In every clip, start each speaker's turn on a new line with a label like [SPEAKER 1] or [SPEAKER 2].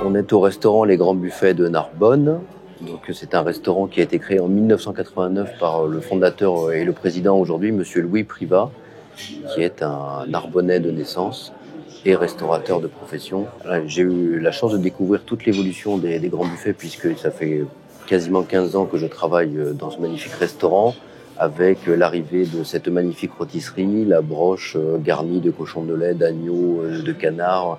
[SPEAKER 1] On est au restaurant Les Grands Buffets de Narbonne. Donc, c'est un restaurant qui a été créé en 1989 par le fondateur et le président aujourd'hui, Monsieur Louis Privat, qui est un Narbonnais de naissance et restaurateur de profession. J'ai eu la chance de découvrir toute l'évolution des Grands Buffets puisque ça fait quasiment 15 ans que je travaille dans ce magnifique restaurant avec l'arrivée de cette magnifique rôtisserie, la broche garnie de cochon de lait, d'agneau, de canard.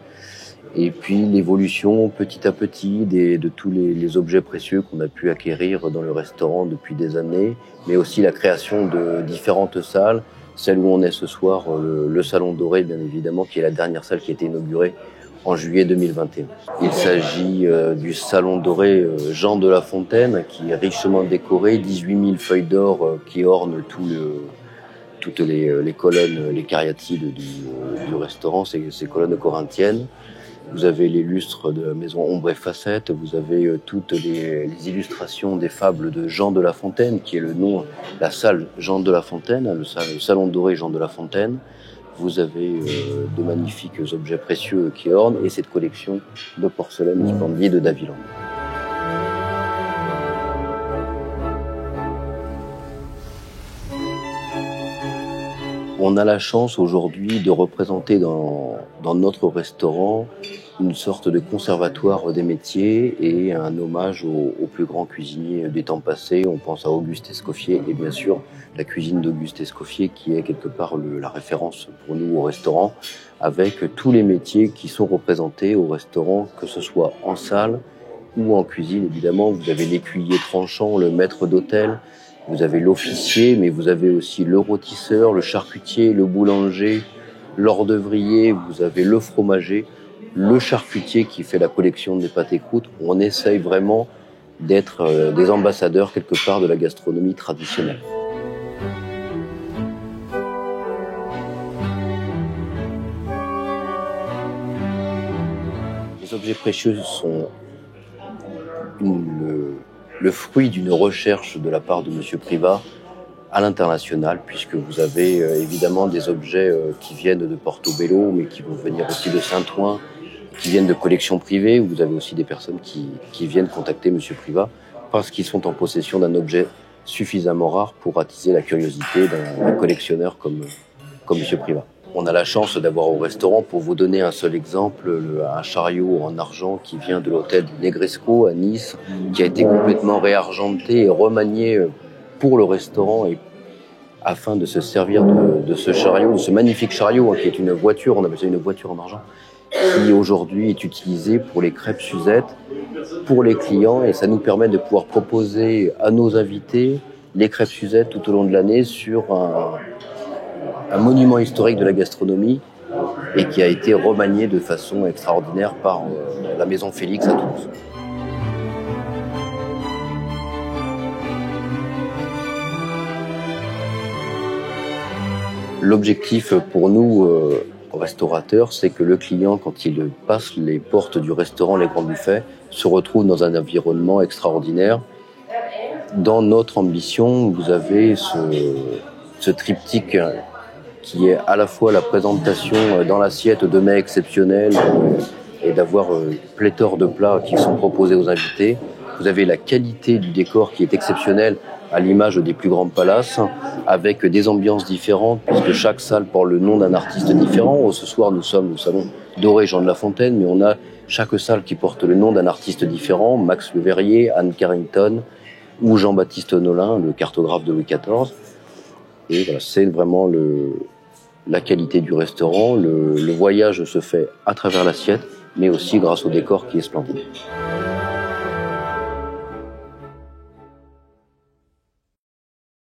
[SPEAKER 1] Et puis l'évolution petit à petit de tous les objets précieux qu'on a pu acquérir dans le restaurant depuis des années, mais aussi la création de différentes salles, celle où on est ce soir, le Salon Doré bien évidemment, qui est la dernière salle qui a été inaugurée en juillet 2021. Il s'agit du Salon Doré Jean de La Fontaine, qui est richement décoré, 18 000 feuilles d'or qui ornent toutes les colonnes, les cariatides du restaurant, ces colonnes corinthiennes. Vous avez les lustres de la maison Ombre et Facette, vous avez toutes les illustrations des fables de Jean de La Fontaine, qui est le nom, la salle Jean de La Fontaine, le salon doré Jean de La Fontaine. Vous avez de magnifiques objets précieux qui ornent et cette collection de porcelaine splendide d'Aviland. On a la chance aujourd'hui de représenter dans notre restaurant une sorte de conservatoire des métiers et un hommage aux plus grands cuisiniers des temps passés. On pense à Auguste Escoffier et bien sûr la cuisine d'Auguste Escoffier qui est quelque part la référence pour nous au restaurant, avec tous les métiers qui sont représentés au restaurant, que ce soit en salle ou en cuisine évidemment. Vous avez l'écuyer tranchant, le maître d'hôtel, vous avez l'officier, mais vous avez aussi le rôtisseur, le charcutier, le boulanger, l'ordevrier, vous avez le fromager, le charcutier qui fait la collection des pâtes et croûtes. On essaye vraiment d'être des ambassadeurs quelque part de la gastronomie traditionnelle. Les objets précieux sont le fruit d'une recherche de la part de Monsieur Privat à l'international, puisque vous avez évidemment des objets qui viennent de Portobello, mais qui vont venir aussi de Saint-Ouen, qui viennent de collections privées. Vous avez aussi des personnes qui viennent contacter Monsieur Privat parce qu'ils sont en possession d'un objet suffisamment rare pour attiser la curiosité d'un collectionneur comme Monsieur Privat. On a la chance d'avoir au restaurant, pour vous donner un seul exemple, un chariot en argent qui vient de l'hôtel du Negresco à Nice, qui a été complètement réargenté et remanié pour le restaurant et afin de se servir de ce chariot, de ce magnifique chariot qui est une voiture, on appelle ça une voiture en argent, qui aujourd'hui est utilisée pour les crêpes Suzette, pour les clients, et ça nous permet de pouvoir proposer à nos invités les crêpes Suzette tout au long de l'année sur un monument historique de la gastronomie et qui a été remanié de façon extraordinaire par la maison Félix à Toulouse. L'objectif pour nous, restaurateurs, c'est que le client, quand il passe les portes du restaurant Les Grands Buffets, se retrouve dans un environnement extraordinaire. Dans notre ambition, vous avez ce triptyque qui est à la fois la présentation dans l'assiette de mets exceptionnels et d'avoir pléthore de plats qui sont proposés aux invités. Vous avez la qualité du décor qui est exceptionnelle à l'image des plus grands palaces, avec des ambiances différentes, puisque chaque salle porte le nom d'un artiste différent. Ce soir, nous sommes au salon Doré Jean de La Fontaine, mais on a chaque salle qui porte le nom d'un artiste différent, Max Le Verrier, Anne Carrington ou Jean-Baptiste Nolin, le cartographe de Louis XIV. Et voilà, c'est vraiment la qualité du restaurant. Le voyage se fait à travers l'assiette, mais aussi grâce au décor qui est splendide.